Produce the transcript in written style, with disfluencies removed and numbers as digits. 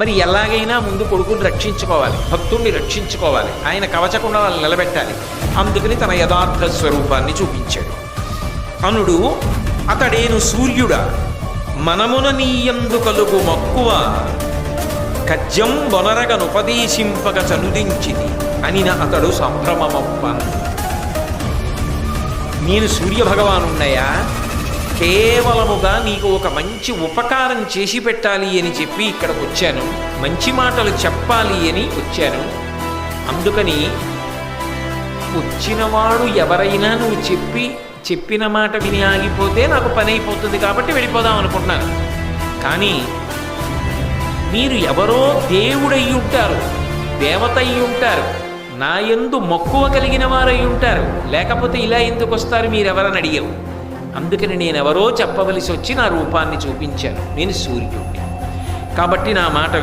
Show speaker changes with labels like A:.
A: మరి ఎలాగైనా ముందు కొడుకుని రక్షించుకోవాలి, భక్తుణ్ణి రక్షించుకోవాలి, ఆయన కవచకుండా వాళ్ళు నిలబెట్టాలి. అందుకని తన యథార్థ స్వరూపాన్ని చూపించాడు. అనుడు అతడేను సూర్యుడా మనమున నీయందు కలుగు మక్కువ కజ్జం బొనరగనుపదేశింపగ చనుదించిది అనిన అతడు సంభ్రమమప్పన్. నేను సూర్యభగవానున్నయా, కేవలముగా నీకు ఒక మంచి ఉపకారం చేసి పెట్టాలి అని చెప్పి ఇక్కడికి వచ్చాను, మంచి మాటలు చెప్పాలి అని వచ్చాను. అందుకని వచ్చినవాడు ఎవరైనా నువ్వు చెప్పిన మాట విని ఆగిపోతే నాకు పని అయిపోతుంది కాబట్టి వెళ్ళిపోదాం అనుకుంటున్నాను. కానీ మీరు ఎవరో దేవుడయ్యి ఉంటారు, దేవత అయ్యి ఉంటారు, నా యందు మక్కువ కలిగిన వారై ఉంటారు, లేకపోతే ఇలా ఎందుకు వస్తారు మీరెవరని అడిగావు. అందుకని నేనెవరో చెప్పవలసి వచ్చి నా రూపాన్ని చూపించాను. నేను సూర్యుడిని కాబట్టి నా మాట